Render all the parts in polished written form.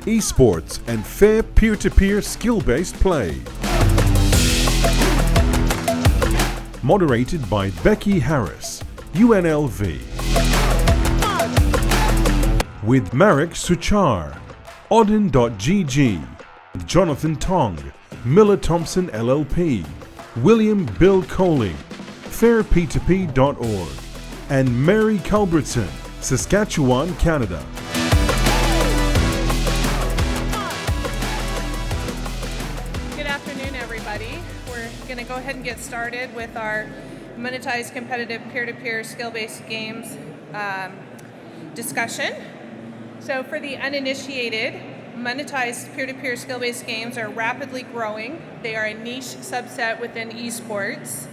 esports, and fair peer-to-peer skill-based play. Moderated by Becky Harris, UNLV. With Marek Suchar, Odin.gg, Jonathan Tong, Miller Thomson LLP, William Bill Coley, fairp2p.org, and Mary Culbertson, Saskatchewan, Canada. Good afternoon, everybody. We're going to go ahead and get started with our monetized competitive peer-to-peer skill-based games discussion. So for the uninitiated, monetized peer-to-peer skill-based games are rapidly growing. They are a niche subset within esports.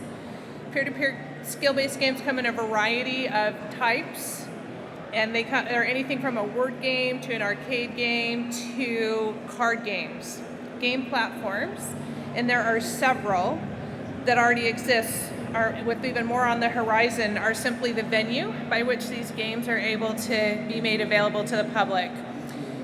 Peer-to-peer skill-based games come in a variety of types, and they are anything from a word game to an arcade game to card games, game platforms, and there are several that already exist, with even more on the horizon, are simply the venue by which these games are able to be made available to the public.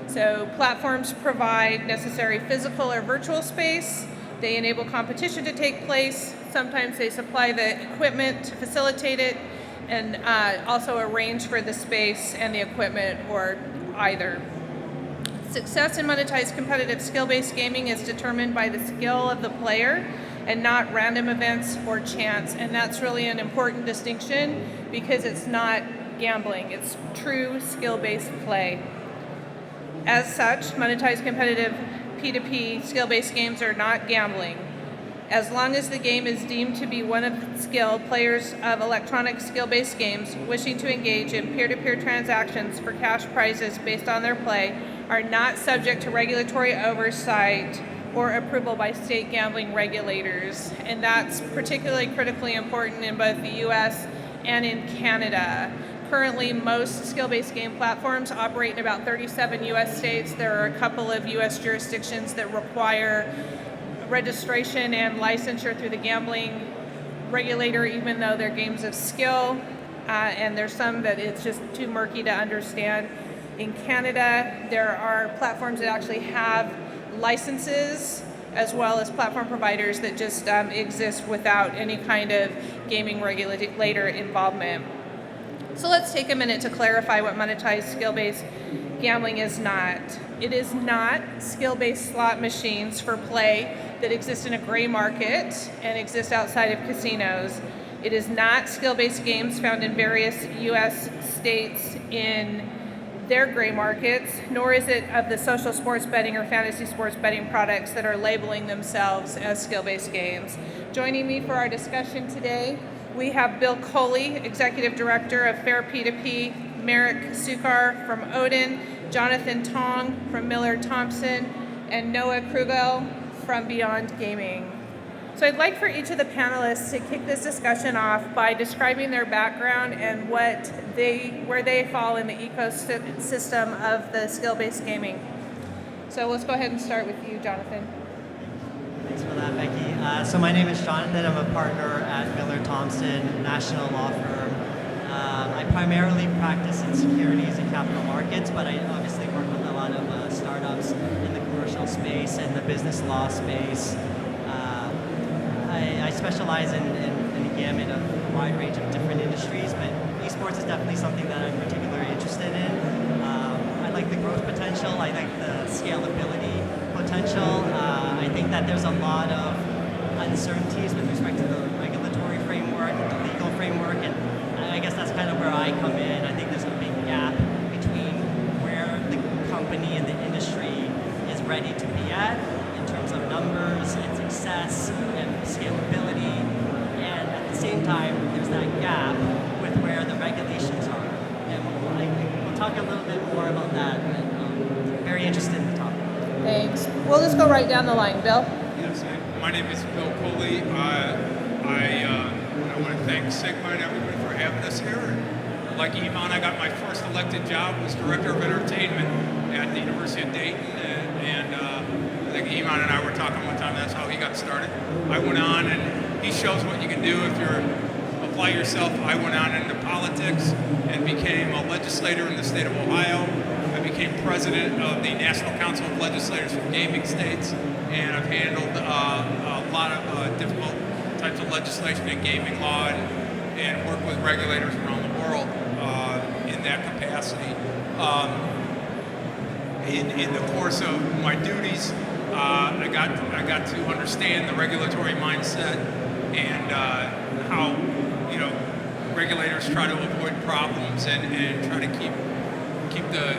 So platforms provide necessary physical or virtual space. They enable competition to take place. Sometimes they supply the equipment to facilitate it, and also arrange for the space and the equipment, or either. Success in monetized competitive skill-based gaming is determined by the skill of the player and not random events or chance. And that's really an important distinction because it's not gambling, it's true skill-based play. As such, monetized competitive P2P skill-based games are not gambling. As long as the game is deemed to be one of skill, players of electronic skill-based games wishing to engage in peer-to-peer transactions for cash prizes based on their play are not subject to regulatory oversight or approval by state gambling regulators. And that's particularly critically important in both the US and in Canada. Currently, most skill-based game platforms operate in about 37 US states. There are a couple of US jurisdictions that require registration and licensure through the gambling regulator, even though they're games of skill, and there's some that it's just too murky to understand. In Canada, there are platforms that actually have licenses, as well as platform providers that just exist without any kind of gaming regulator involvement. So let's take a minute to clarify what monetized skill-based gambling is not. It is not skill-based slot machines for play that exist in a gray market and exist outside of casinos. It is not skill-based games found in various US states in their gray markets, nor is it of the social sports betting or fantasy sports betting products that are labeling themselves as skill-based games. Joining me for our discussion today, we have Bill Coley, Executive Director of Fair P2P, Marek Suchar from Odin, Jonathan Tong from Miller Thomson, and Noah Krugel from Beyond Gaming. So I'd like for each of the panelists to kick this discussion off by describing their background and where they fall in the ecosystem of the skill-based gaming. So let's go ahead and start with you, Jonathan. Thanks for that, Becky. So my name is Jonathan. I'm a partner at Miller Thomson, national law firm. I primarily practice in securities and capital markets, but I obviously work with a lot of startups in the commercial space and the business law space. I specialize in a gamut of a wide range of different industries, but esports is definitely something that I'm particularly interested in. I like the growth potential. I like the scalability potential. I think that there's a lot of uncertainties with respect to the regulatory framework, the legal framework, and I guess that's kind of where I come in. I think there's a big gap between where the company and the industry is ready to be at in terms of numbers and success and scalability, and at the same time, there's that gap with where the regulations are. And we'll talk a little bit more about that, but very interested in the topic. Thanks. We'll just go right down the line. Bill? Yes, my name is Bill Coley. I want to thank SiGMA and everybody for having us here. Like Iman, I got my first elected job was Director of Entertainment at the University of Dayton, and I think Iman and I were talking one time, that's how he got started. I went on, and he shows what you can do if you're apply yourself. I went on into politics and became a legislator in the state of Ohio. I became became president of the National Council of Legislators for Gaming States, and I've handled a lot of difficult types of legislation in gaming law and worked with regulators around the world in that capacity. In the course of my duties, I got to understand the regulatory mindset and how regulators try to avoid problems and try to keep the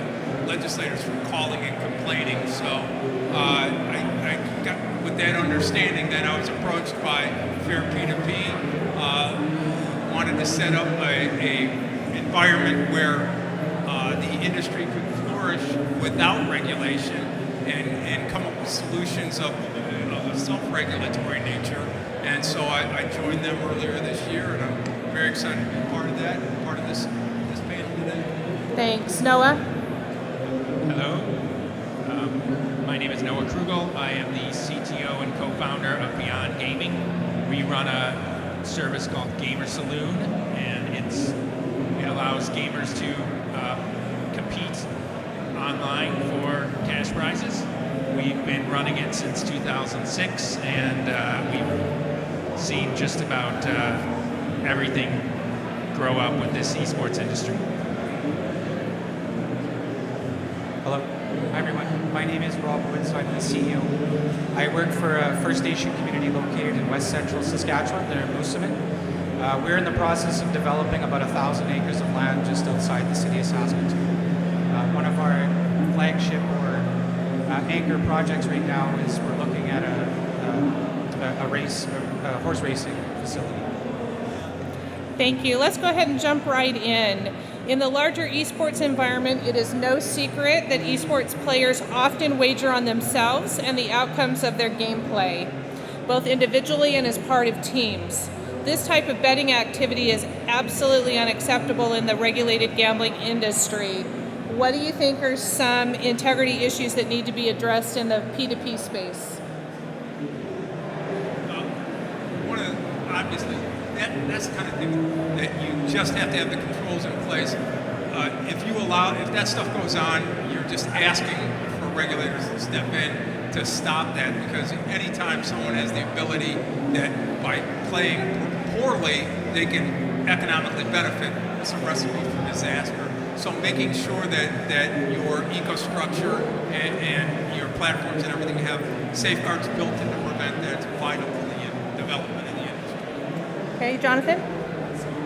legislators from calling and complaining. So I got with that understanding. Then I was approached by Fair P2P, wanted to set up a environment where the industry could flourish without regulation and come up with solutions of a self-regulatory nature. And so I joined them earlier this year, and I'm very excited to be part of that, part of this panel today. Thanks. Noah? Hello. My name is Noah Krugel. I am the CTO and co-founder of Beyond Gaming. We run a service called Gamer Saloon, and it allows gamers to compete online for cash prizes. We've been running it since 2006, and we've seen just about everything grow up with this esports industry. Hello. Hi, everyone. My name is Rob Woods. I'm the CEO. I work for a First Nation community located in West Central Saskatchewan. They're in Moosomin. We're in the process of developing about 1,000 acres of land just outside the city of Saskatoon. One of our flagship or anchor projects right now is we're looking at a horse racing facility. Thank you. Let's go ahead and jump right in. In the larger esports environment, it is no secret that esports players often wager on themselves and the outcomes of their gameplay, both individually and as part of teams. This type of betting activity is absolutely unacceptable in the regulated gambling industry. What do you think are some integrity issues that need to be addressed in the P2P space? Obviously, that's the kind of thing that you just have to have the controls in place. If that stuff goes on, you're just asking for regulators to step in to stop that, because anytime someone has the ability that by playing poorly, they can economically benefit, it's a recipe for disaster. So making sure that your ecostructure and your platforms and everything have safeguards built in to prevent that is vital to the development of the industry. Okay, Jonathan?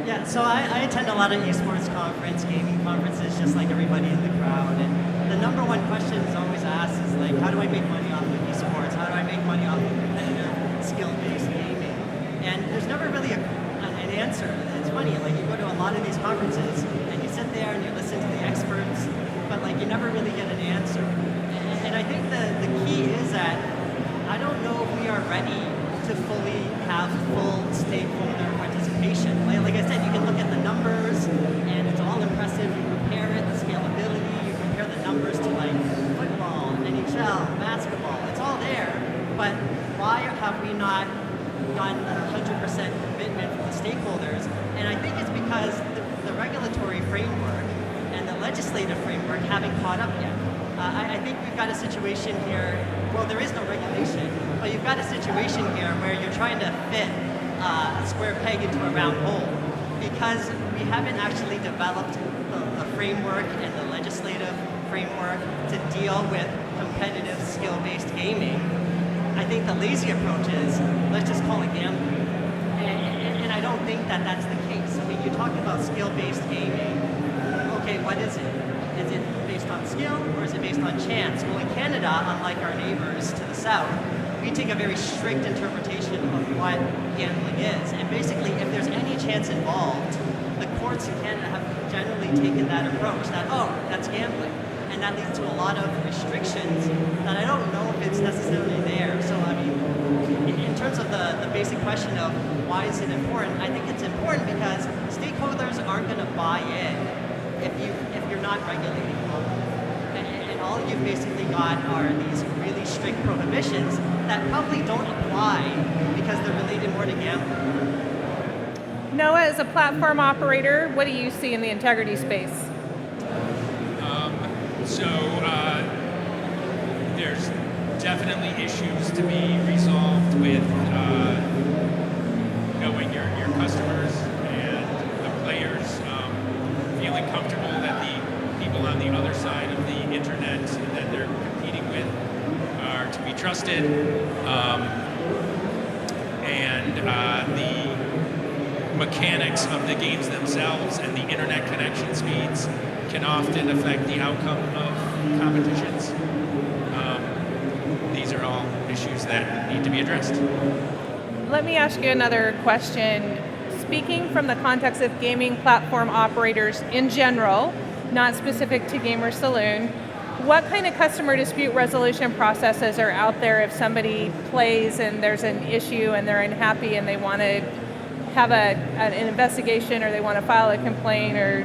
Yeah, so I attend a lot of esports gaming conferences, just like everybody in the crowd. And the number one question is always asked is like, how do I make money off of esports? How do I make money off of competitive, skill-based gaming? And there's never really an answer. It's funny, like you go to a lot of these conferences and you sit there and you listen to the experts, but like you never really get an answer. And I think the key is that I don't know if we are ready to fully have full stakeholder participation. Like I said, you can look at the numbers and it's all impressive. You compare it, the scalability, you compare the numbers to like football, NHL, basketball, it's all there. But why have we not gotten 100% commitment from the stakeholders? And I think it's because the regulatory framework and the legislative framework haven't caught up yet. I think we've got a situation here, well, there is no regulation, but you've got a situation here where you're trying to fit a square peg into a round hole, because we haven't actually developed the framework and the legislative framework to deal with competitive skill-based gaming. I think the lazy approach is, let's just call it gambling. And I don't think that that's the case. I mean, you talk about skill-based gaming. Okay, what is it? Is it based on skill or is it based on chance? Well, in Canada, unlike our neighbors to the south, we take a very strict interpretation of what gambling is. And basically, if there's any chance involved, the courts in Canada have generally taken that approach that, oh, that's gambling. And that leads to a lot of restrictions that I don't know if it's necessarily there. So, I mean, in terms of the basic question of why is it important, I think it's important because stakeholders aren't going to buy in if you're not regulating them. And all you've basically got are these really strict prohibitions that probably don't apply because they're related more to gambling. Noah, as a platform operator, what do you see in the integrity space? So there's definitely issues to be resolved with knowing your customers and the players, feeling comfortable that the people on the other side of the internet that they're competing with are to be trusted, and the mechanics of the games themselves and the internet connection speeds can often affect the outcome of competitions. These are all issues that need to be addressed. Let me ask you another question. Speaking from the context of gaming platform operators in general, not specific to Gamer Saloon, what kind of customer dispute resolution processes are out there if somebody plays and there's an issue and they're unhappy and they want to have an investigation, or they want to file a complaint, or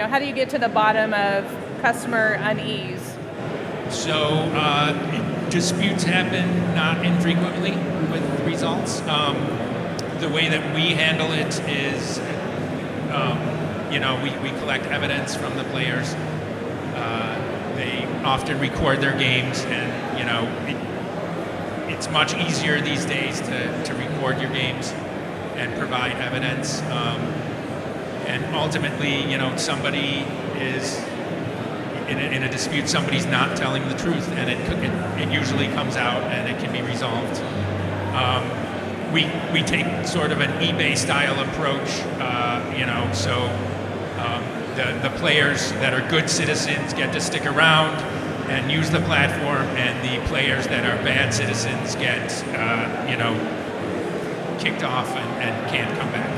how do you get to the bottom of customer unease? So disputes happen not infrequently with results. The way that we handle it is, we collect evidence from the players. They often record their games, and it's much easier these days to record your games and provide evidence. And ultimately, somebody is in a dispute. Somebody's not telling the truth, and it usually comes out, and it can be resolved. We take sort of an eBay style approach, so the players that are good citizens get to stick around and use the platform, and the players that are bad citizens get, kicked off and can't come back.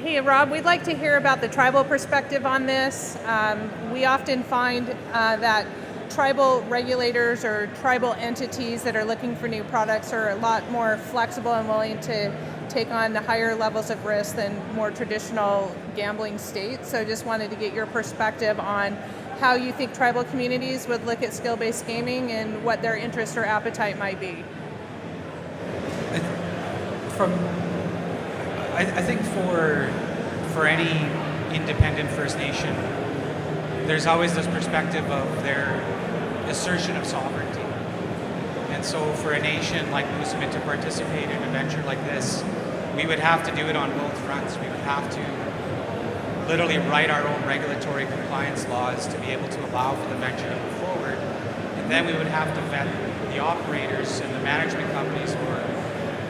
Hey, Rob, we'd like to hear about the tribal perspective on this. We often find that tribal regulators or tribal entities that are looking for new products are a lot more flexible and willing to take on the higher levels of risk than more traditional gambling states. So just wanted to get your perspective on how you think tribal communities would look at skill-based gaming and what their interest or appetite might be. I think for any independent First Nation, there's always this perspective of their assertion of sovereignty. And so for a nation like Moosomin to participate in a venture like this, we would have to do it on both fronts. We would have to literally write our own regulatory compliance laws to be able to allow for the venture to move forward. And then we would have to vet the operators and the management companies, or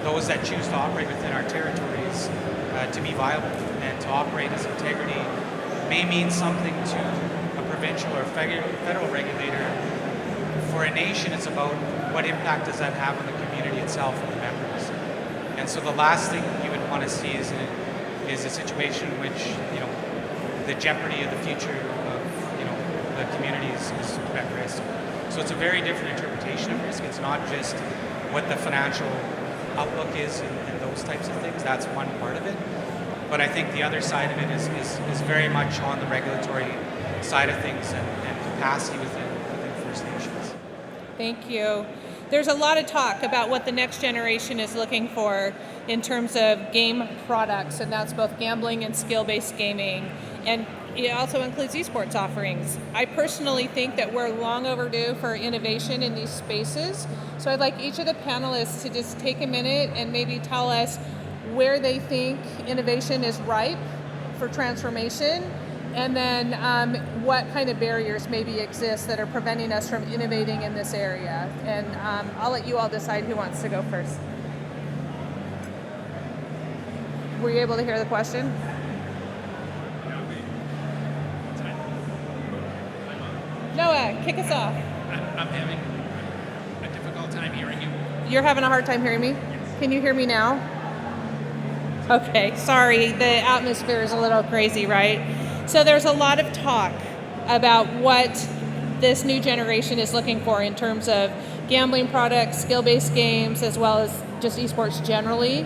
those that choose to operate within our territories, to be viable and to operate as integrity may mean something to a provincial or federal regulator. For a nation, it's about what impact does that have on the community itself and the members. And so the last thing you would want to see is a situation in which the jeopardy of the future of the communities is at risk. So it's a very different interpretation of risk. It's not just what the financial outlook is and those types of things. That's one part of it. But I think the other side of it is very much on the regulatory side of things and capacity within First Nations. Thank you. There's a lot of talk about what the next generation is looking for in terms of game products, and that's both gambling and skill-based gaming. And it also includes esports offerings. I personally think that we're long overdue for innovation in these spaces. So I'd like each of the panelists to just take a minute and maybe tell us where they think innovation is ripe for transformation, and then what kind of barriers maybe exist that are preventing us from innovating in this area. And I'll let you all decide who wants to go first. Were you able to hear the question? Noah, kick us off. I'm having a difficult time hearing you. You're having a hard time hearing me? Can you hear me now? Okay, sorry, the atmosphere is a little crazy, right? So there's a lot of talk about what this new generation is looking for in terms of gambling products, skill-based games, as well as just esports generally.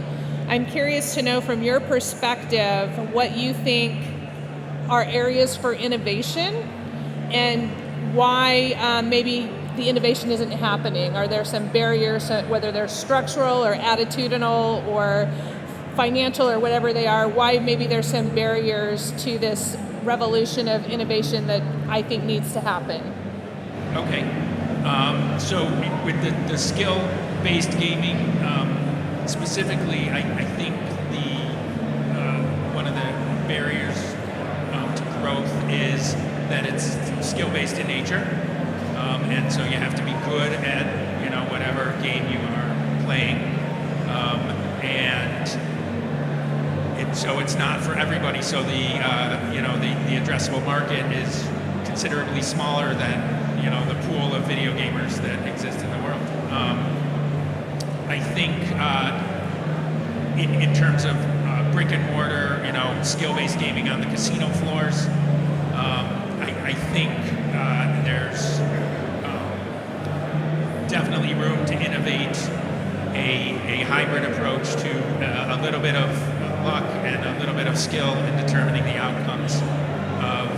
I'm curious to know from your perspective what you think are areas for innovation and why maybe the innovation isn't happening. Are there some barriers, whether they're structural or attitudinal or financial or whatever they are, why maybe there's some barriers to this revolution of innovation that I think needs to happen. Okay. So with the skill-based gaming, specifically, I think one of the barriers to growth is that it's skill-based in nature, and so you have to be good at whatever game you are playing, and so it's not for everybody. So the addressable market is considerably smaller than the pool of video gamers that exist in the world. I think in terms of brick and mortar, skill-based gaming on the casino floors, I think there's definitely room to innovate a hybrid approach to a little bit of luck and a little bit of skill in determining the outcomes of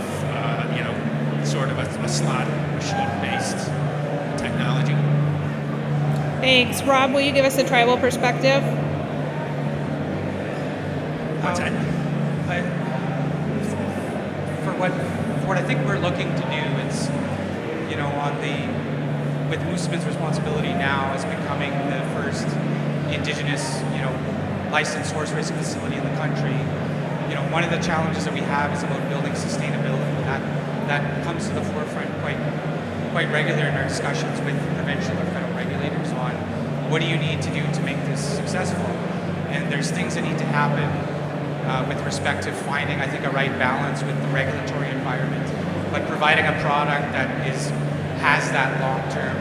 sort of a slot machine-based technology. Thanks. Rob, will you give us a tribal perspective? What's that? For what I think we're looking to do is, with Moosomin's responsibility now as becoming the first indigenous, licensed horse racing facility in the country, one of the challenges that we have is about building sustainability. That comes to the forefront quite regular in our discussions with provincial or federal regulators on what do you need to do to make this successful. And there's things that need to happen with respect to finding, I think, a right balance with the regulatory environment, but providing a product that has that long term.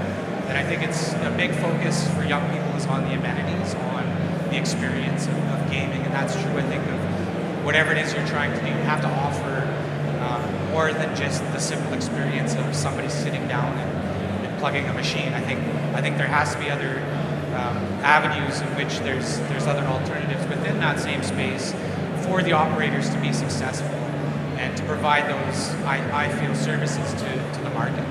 And I think it's a big focus for young people is on the amenities, on the experience of gaming, and that's true, I think, of whatever it is you're trying to do. You have to offer more than just the simple experience of somebody sitting down and plugging a machine. I think there has to be other avenues in which there's other alternatives within that same space for the operators to be successful and to provide those, I feel, services to the market.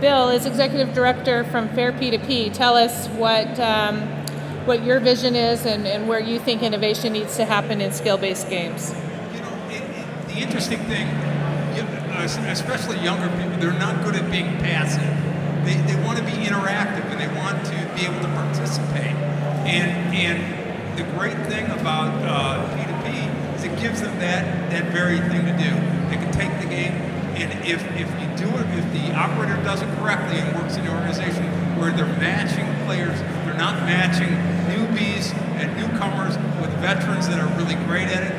Bill, as Executive Director from Fair P2P, tell us what your vision is and where you think innovation needs to happen in skill-based games. The interesting thing, especially younger people, they're not good at being passive. They want to be interactive and they want to be able to participate. And the great thing about P2P is it gives them that very thing to do. They can take the game, and if you do it, if the operator does it correctly and works in the organization where they're matching players, they're not matching newbies and newcomers with veterans that are really great at it.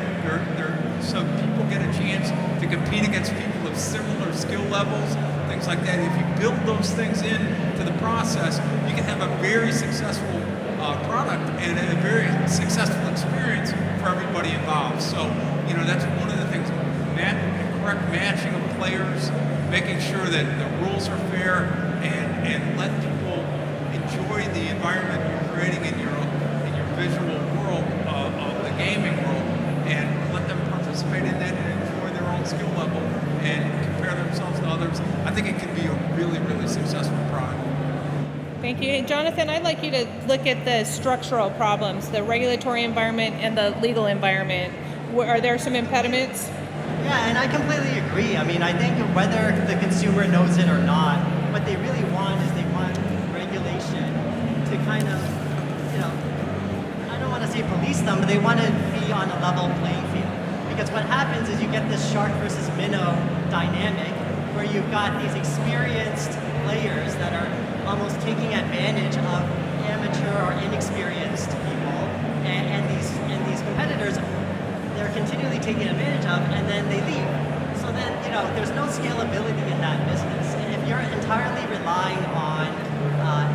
So people get a chance to compete against people of similar skill levels, things like that. If you build those things into the process, you can have a very successful product and a very successful experience for everybody involved. So, that's one of the things, correct matching of players, making sure that the rules are fair, and let people enjoy the environment you're creating in your visual world of the gaming world, and let them participate in that and enjoy their own skill level and compare themselves to others. I think it can be a really, really successful product. Thank you. Hey, Jonathan, I'd like you to look at the structural problems, the regulatory environment and the legal environment. Are there some impediments? Yeah, and I completely agree. I mean, I think whether the consumer knows it or not, what they really want is they want regulation to kind of, I don't want to say police them, but they want to be on a level playing field. Because what happens is you get this shark versus minnow dynamic where you've got these experienced players that are almost taking advantage of amateur or inexperienced people, and these competitors they're continually taking advantage of, and then they leave. So then, there's no scalability in that business. And if you're entirely relying on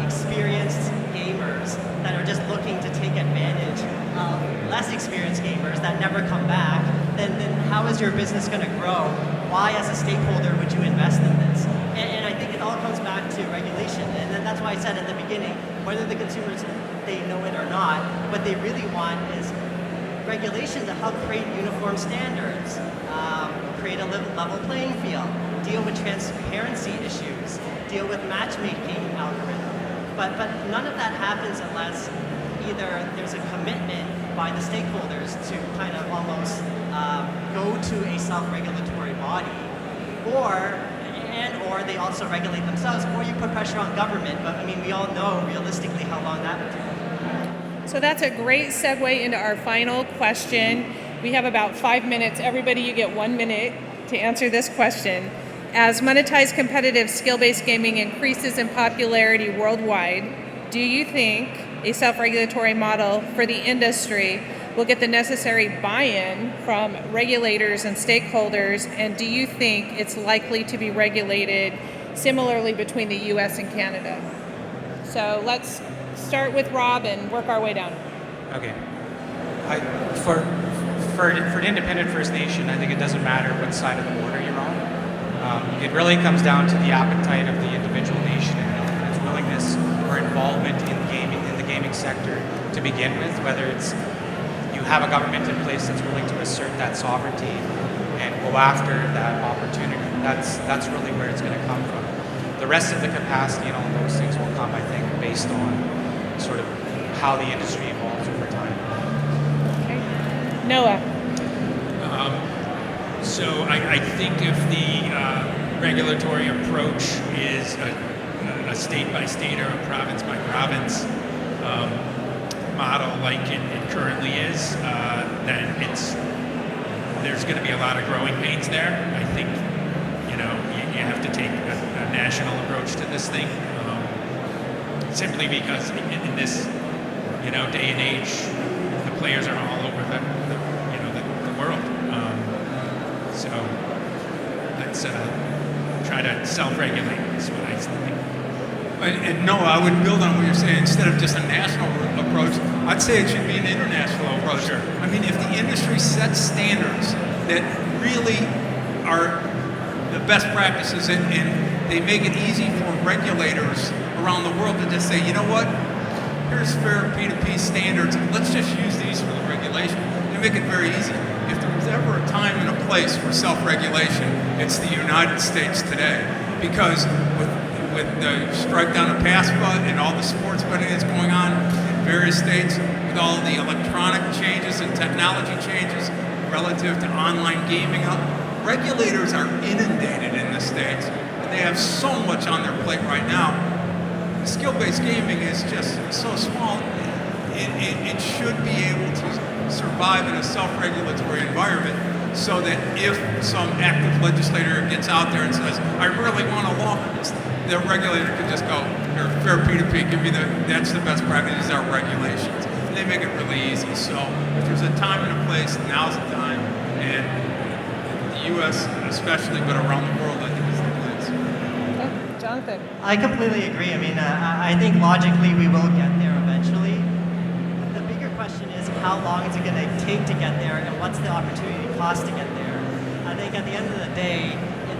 experienced gamers that are just looking to take advantage of less experienced gamers that never come back, then how is your business going to grow? Why, as a stakeholder, would you invest in this? And I think it all comes back to regulation. And then that's why I said at the beginning, whether the consumers, they know it or not, what they really want is regulation to help create uniform standards, create a level playing field, deal with transparency issues, deal with matchmaking algorithm. But none of that happens unless either there's a commitment by the stakeholders to kind of almost go to a self-regulatory body, or they also regulate themselves, or you put pressure on government. But I mean, we all know realistically how long that would take. So that's a great segue into our final question. We have about 5 minutes. Everybody, you get 1 minute to answer this question. As monetized competitive skill-based gaming increases in popularity worldwide, do you think a self-regulatory model for the industry will get the necessary buy-in from regulators and stakeholders, and do you think it's likely to be regulated similarly between the US and Canada? So let's start with Rob and work our way down. Okay. For an independent First Nation, I think it doesn't matter what side of the border you're on. It really comes down to the appetite of the individual nation and its willingness or involvement in the gaming sector to begin with, whether it's you have a government in place that's willing to assert that sovereignty and go after that opportunity. That's really where it's going to come from. The rest of the capacity and all those things will come, I think, based on sort of how the industry evolves over time. Okay. Noah. So I think if the regulatory approach is a state by state or a province by province model like it currently is, then there's going to be a lot of growing pains there. I think you have to take a national approach to this thing, simply because in this day and age, the players are all over the world. So let's try to self-regulate. Is what I think. And no, I would build on what you're saying. Instead of just a national approach, I'd say it should be an international approach. Sure. I mean, if the industry sets standards that really are the best practices and they make it easy for regulators around the world to just say, you know what, here's fair P2P standards, let's just use these for the regulation. They make it very easy. If there was ever a time and a place for self-regulation, it's the United States today. Because with the strike down of PASPA and all the sports betting that's going on in various states, with all the electronic changes and technology changes relative to online gaming, regulators are inundated in the states, and they have so much on their plate right now. Skill-based gaming is just so small. It should be able to survive in a self-regulatory environment, so that if some active legislator gets out there and says, I really want to law this, the regulator can just go, here, fair P2P, that's the best practice, our regulations. And they make it really easy. So if there's a time and a place, now's the time. And the US especially, but around the world, I think is the place. Okay. Jonathan. I completely agree. I mean, I think logically we will get there eventually. The bigger question is, how long is it going to take to get there, and what's the opportunity cost to get there? I think at the end of the day,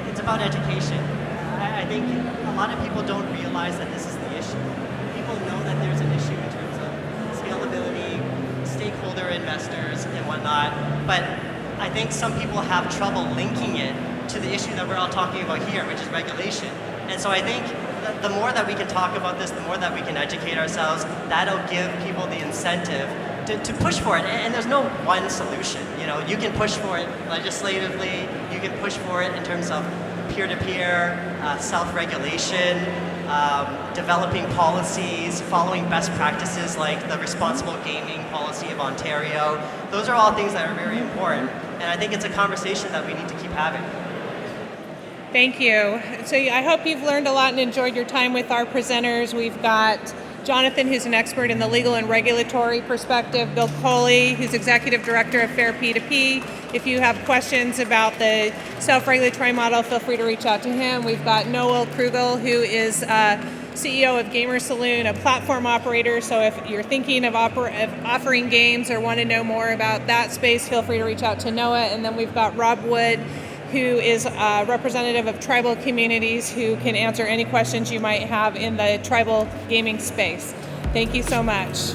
it's about education. I think a lot of people don't realize that this is the issue. People know that there's an issue in terms of scalability, stakeholder investors, and whatnot, but I think some people have trouble linking it to the issue that we're all talking about here, which is regulation. And so I think the more that we can talk about this, the more that we can educate ourselves, that'll give people the incentive to push for it. And there's no one solution. You can push for it legislatively, you can push for it in terms of peer-to-peer, self-regulation, developing policies, following best practices like the responsible gaming policy of Ontario. Those are all things that are very important, and I think it's a conversation that we need to keep having. Thank you. So I hope you've learned a lot and enjoyed your time with our presenters. We've got Jonathan, who's an expert in the legal and regulatory perspective, Bill Coley, who's Executive Director of Fair P2P. If you have questions about the self-regulatory model, feel free to reach out to him. We've got Noel Krugel, who is CEO of Gamer Saloon, a platform operator. So if you're thinking of offering games or want to know more about that space, feel free to reach out to Noah. And then we've got Rob Wood, who is a representative of tribal communities who can answer any questions you might have in the tribal gaming space. Thank you so much.